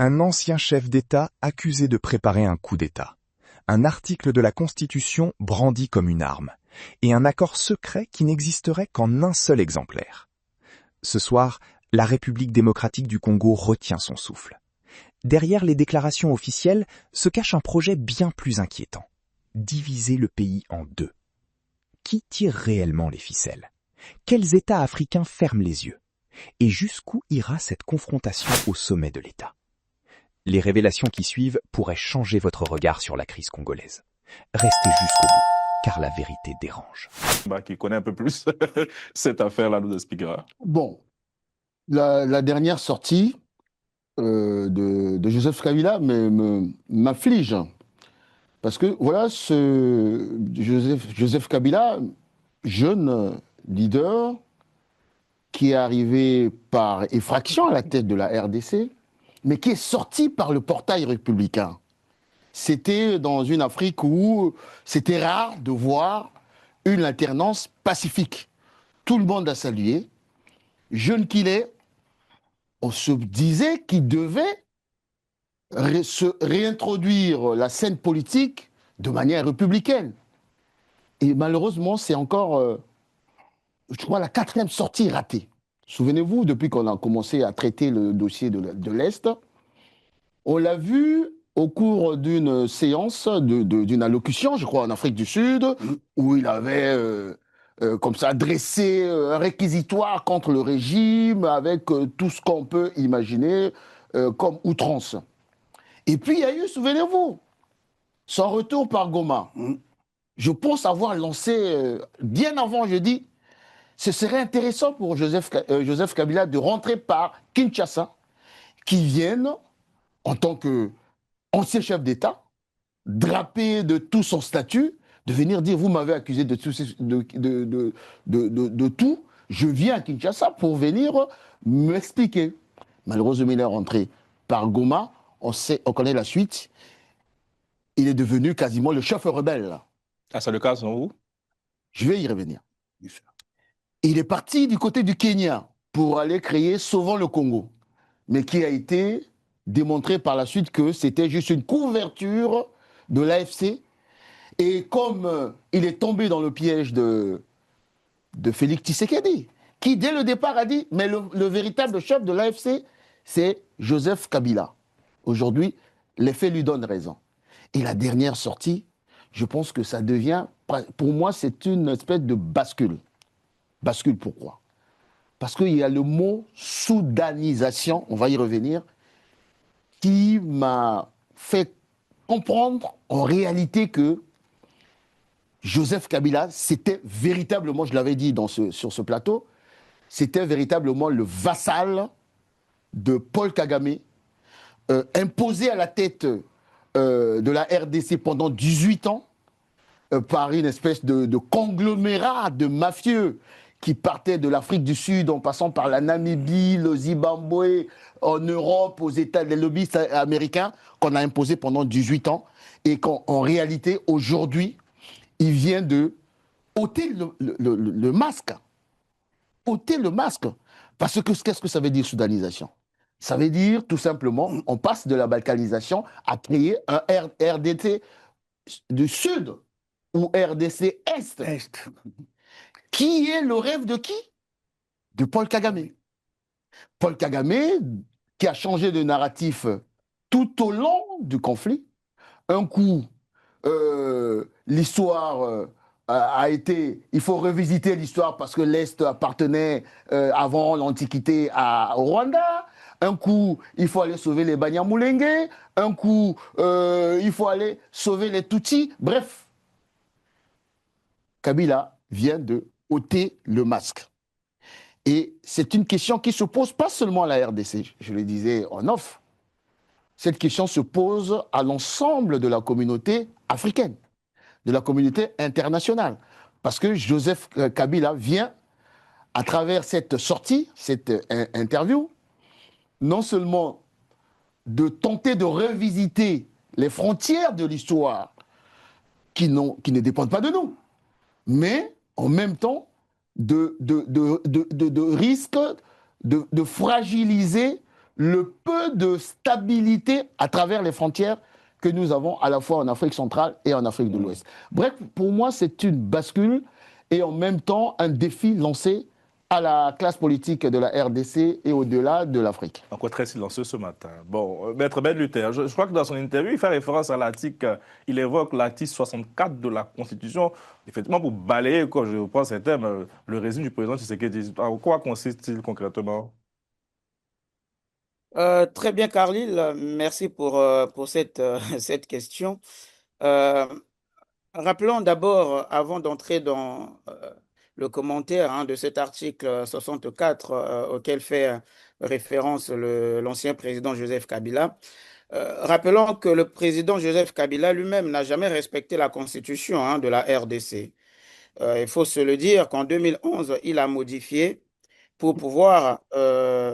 Un ancien chef d'État accusé de préparer un coup d'État. Un article de la Constitution brandi comme une arme. Et un accord secret qui n'existerait qu'en un seul exemplaire. Ce soir, la République démocratique du Congo retient son souffle. Derrière les déclarations officielles se cache un projet bien plus inquiétant. Diviser le pays en deux. Qui tire réellement les ficelles? Quels États africains ferment les yeux? Et jusqu'où ira cette confrontation au sommet de l'État? Les révélations qui suivent pourraient changer votre regard sur la crise congolaise. Restez jusqu'au bout, car la vérité dérange. Qui connaît un peu plus cette affaire-là nous expliquera. Bon, la dernière sortie de Joseph Kabila m'afflige. Parce que voilà, ce Joseph Kabila, jeune leader, qui est arrivé par effraction à la tête de la RDC, mais qui est sorti par le portail républicain. C'était dans une Afrique où c'était rare de voir une alternance pacifique. Tout le monde a salué. Jeune qu'il est, on se disait qu'il devait se réintroduire la scène politique de manière républicaine. Et malheureusement, c'est encore, je crois, la 4e sortie ratée. Souvenez-vous, depuis qu'on a commencé à traiter le dossier de l'Est, on l'a vu au cours d'une séance, d'une allocution, je crois, en Afrique du Sud, où il avait comme ça dressé un réquisitoire contre le régime avec tout ce qu'on peut imaginer comme outrance. Et puis il y a eu, souvenez-vous, son retour par Goma. Je pense avoir lancé, bien avant, je dis, ce serait intéressant pour Joseph Kabila de rentrer par Kinshasa, qui vienne, en tant qu'ancien chef d'État, drapé de tout son statut, de venir dire, vous m'avez accusé de tout, je viens à Kinshasa pour venir m'expliquer. Malheureusement, il est rentré par Goma, on connaît la suite, il est devenu quasiment le chef rebelle. Ah, c'est le cas, selon vous? Je vais y revenir. Il est parti du côté du Kenya pour aller créer Sauvons le Congo, mais qui a été démontré par la suite que c'était juste une couverture de l'AFC. Et comme il est tombé dans le piège de Félix Tshisekedi, qui dès le départ a dit, mais le véritable chef de l'AFC, c'est Joseph Kabila. Aujourd'hui, les faits lui donnent raison. Et la dernière sortie, je pense que ça devient, pour moi, c'est une espèce de bascule. Bascule pourquoi? Parce qu'il y a le mot soudanisation, on va y revenir, qui m'a fait comprendre en réalité que Joseph Kabila, c'était véritablement, je l'avais dit sur ce plateau, c'était véritablement le vassal de Paul Kagame, imposé à la tête de la RDC pendant 18 ans, par une espèce de conglomérat de mafieux qui partaient de l'Afrique du Sud en passant par la Namibie, le Zimbabwe, en Europe, aux États, les lobbyistes américains, qu'on a imposé pendant 18 ans, et qu'en réalité, aujourd'hui, il vient de ôter le masque. Ôter le masque. Parce que qu'est-ce que ça veut dire, soudanisation? Ça veut dire, tout simplement, on passe de la balkanisation à créer un RDC du Sud, ou RDC Est. Qui est le rêve de qui? De Paul Kagame. Paul Kagame, qui a changé de narratif tout au long du conflit. Un coup, l'histoire a été... Il faut revisiter l'histoire parce que l'Est appartenait avant l'Antiquité au Rwanda. Un coup, il faut aller sauver les Banyamulenge. Un coup, il faut aller sauver les Tutsis. Bref, Kabila vient de ôter le masque. Et c'est une question qui se pose pas seulement à la RDC, je le disais en off. Cette question se pose à l'ensemble de la communauté africaine, de la communauté internationale. Parce que Joseph Kabila vient, à travers cette sortie, cette interview, non seulement de tenter de revisiter les frontières de l'histoire qui ne dépendent pas de nous, mais en même temps de risque de fragiliser le peu de stabilité à travers les frontières que nous avons à la fois en Afrique centrale et en Afrique de l'Ouest. Bref, pour moi, c'est une bascule et en même temps un défi lancé à la classe politique de la RDC et au-delà de l'Afrique. Encore très silencieux ce matin. Bon, Maître Ben Luther, je crois que dans son interview, il fait référence à l'article, il évoque l'article 64 de la Constitution, effectivement pour balayer, quand je reprends ces termes, le régime du président Tshisekedi. En quoi consiste-t-il concrètement? Très bien, Carlyle. Merci pour cette, cette question. Euh, Rappelons d'abord, avant d'entrer dans le commentaire de cet article 64 auquel fait référence l'ancien président Joseph Kabila, rappelons que le président Joseph Kabila lui-même n'a jamais respecté la constitution de la RDC. Il faut se le dire qu'en 2011, il a modifié pour pouvoir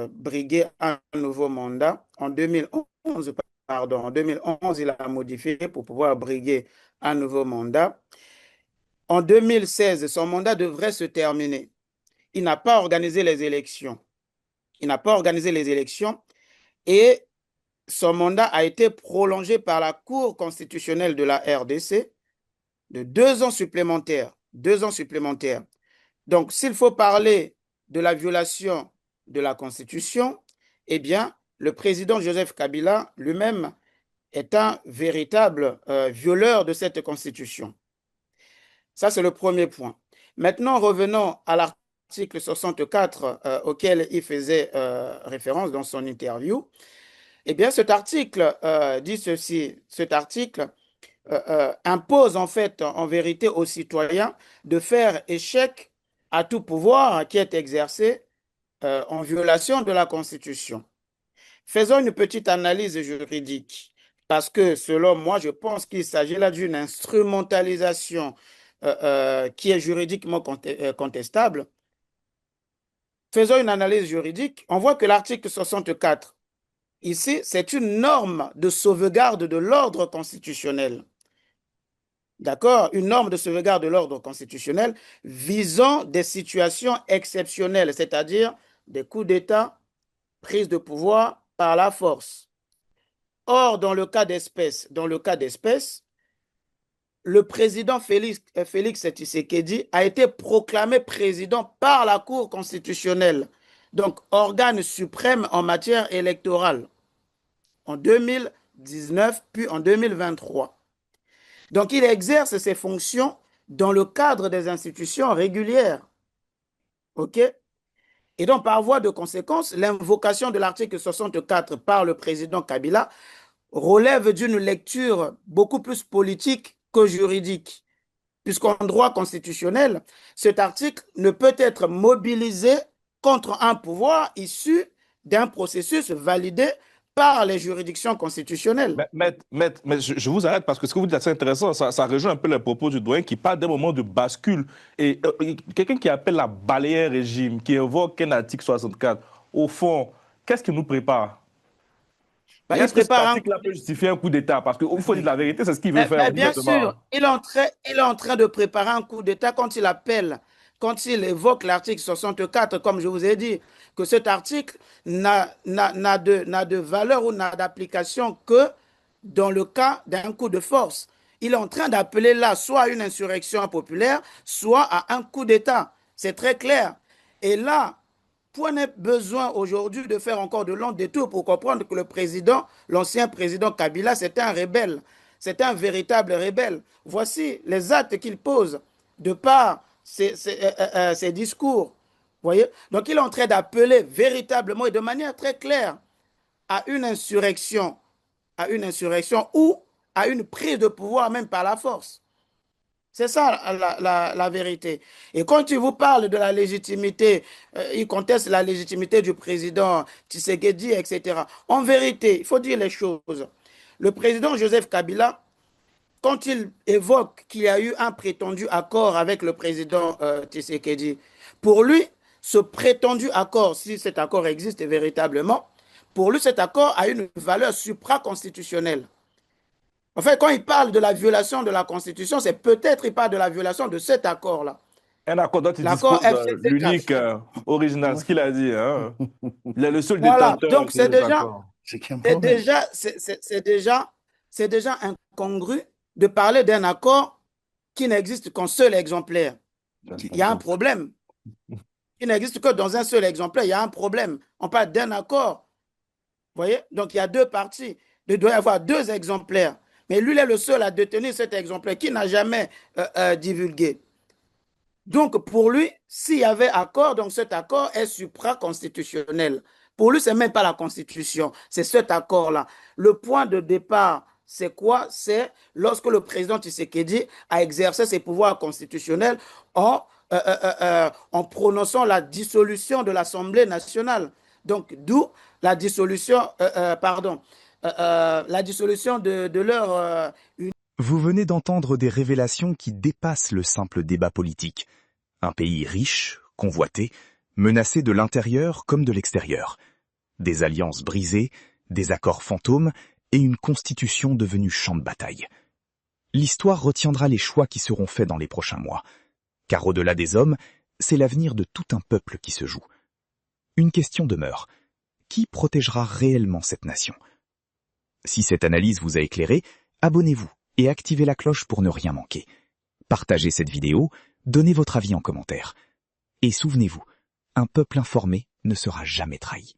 briguer un nouveau mandat. En 2011, pardon, en 2011, il a modifié pour pouvoir briguer un nouveau mandat. En 2016, son mandat devrait se terminer. Il n'a pas organisé les élections. Il n'a pas organisé les élections et son mandat a été prolongé par la Cour constitutionnelle de la RDC de 2 ans supplémentaires. 2 ans supplémentaires. Donc, s'il faut parler de la violation de la Constitution, eh bien, le président Joseph Kabila lui-même est un véritable violeur de cette Constitution. Ça, c'est le premier point. Maintenant, revenons à l'article 64 auquel il faisait référence dans son interview. Eh bien, cet article dit ceci. Cet article impose en fait, en vérité, aux citoyens de faire échec à tout pouvoir qui est exercé en violation de la Constitution. Faisons une petite analyse juridique, parce que selon moi, je pense qu'il s'agit là d'une instrumentalisation qui est juridiquement contestable. Faisons une analyse juridique. On voit que l'article 64, ici, c'est une norme de sauvegarde de l'ordre constitutionnel. D'accord? Une norme de sauvegarde de l'ordre constitutionnel visant des situations exceptionnelles, c'est-à-dire des coups d'État, prise de pouvoir par la force. Or, dans le cas d'espèce, le président Félix Tshisekedi a été proclamé président par la Cour constitutionnelle, donc organe suprême en matière électorale, en 2019 puis en 2023. Donc, il exerce ses fonctions dans le cadre des institutions régulières. OK? Et donc, par voie de conséquence, l'invocation de l'article 64 par le président Kabila relève d'une lecture beaucoup plus politique que juridique. Puisqu'en droit constitutionnel, cet article ne peut être mobilisé contre un pouvoir issu d'un processus validé par les juridictions constitutionnelles. Mais je vous arrête parce que ce que vous dites est assez intéressant. Ça rejoint un peu les propos du doyen qui parle d'un moment de bascule. Et quelqu'un qui appelle la balayer régime, qui évoque un article 64, au fond, qu'est-ce qui nous prépare? Il Est-ce que cet prépare article-là peut justifier un coup d'État? Parce qu'il faut dire la vérité, c'est ce qu'il veut faire. bien sûr, il est en train de préparer un coup d'État quand il appelle, quand il évoque l'article 64, comme je vous ai dit, que cet article n'a de valeur ou n'a d'application que dans le cas d'un coup de force. Il est en train d'appeler là soit à une insurrection populaire, soit à un coup d'État. C'est très clair. Et là, point n'est besoin aujourd'hui de faire encore de longs détours pour comprendre que le président, l'ancien président Kabila, c'était un rebelle. C'était un véritable rebelle. Voici les actes qu'il pose de par ses discours. Voyez? Donc il est en train d'appeler véritablement et de manière très claire à une insurrection ou à une prise de pouvoir même par la force. C'est ça la vérité. Et quand il vous parle de la légitimité, il conteste la légitimité du président Tshisekedi, etc. En vérité, il faut dire les choses. Le président Joseph Kabila, quand il évoque qu'il y a eu un prétendu accord avec le président Tshisekedi, pour lui, ce prétendu accord, si cet accord existe véritablement, pour lui, cet accord a une valeur supraconstitutionnelle. En fait, quand il parle de la violation de la Constitution, c'est peut-être il parle de la violation de cet accord-là. Un accord dont il L'accord dispose FCC4. l'unique original, ce qu'il a dit. Hein. Il est le seul Voilà, détenteur donc de c'est cet déjà, accord. C'est qu'il y a un c'est problème. déjà, c'est déjà incongru de parler d'un accord qui n'existe qu'en seul exemplaire. Il y a un problème. Il n'existe que dans un seul exemplaire, il y a un problème. On parle d'un accord. Vous voyez? Donc, il y a deux parties. Il doit y avoir deux exemplaires. Mais lui, il est le seul à détenir cet exemplaire qui n'a jamais divulgué. Donc, pour lui, s'il y avait accord, donc cet accord est supraconstitutionnel. Pour lui, ce n'est même pas la Constitution, c'est cet accord-là. Le point de départ, c'est quoi? C'est lorsque le président Tshisekedi a exercé ses pouvoirs constitutionnels en prononçant la dissolution de l'Assemblée nationale. Donc, d'où la dissolution, la dissolution de leur Vous venez d'entendre des révélations qui dépassent le simple débat politique. Un pays riche, convoité, menacé de l'intérieur comme de l'extérieur. Des alliances brisées, des accords fantômes et une constitution devenue champ de bataille. L'histoire retiendra les choix qui seront faits dans les prochains mois. Car au-delà des hommes, c'est l'avenir de tout un peuple qui se joue. Une question demeure. Qui protégera réellement cette nation? Si cette analyse vous a éclairé, abonnez-vous et activez la cloche pour ne rien manquer. Partagez cette vidéo, donnez votre avis en commentaire. Et souvenez-vous, un peuple informé ne sera jamais trahi.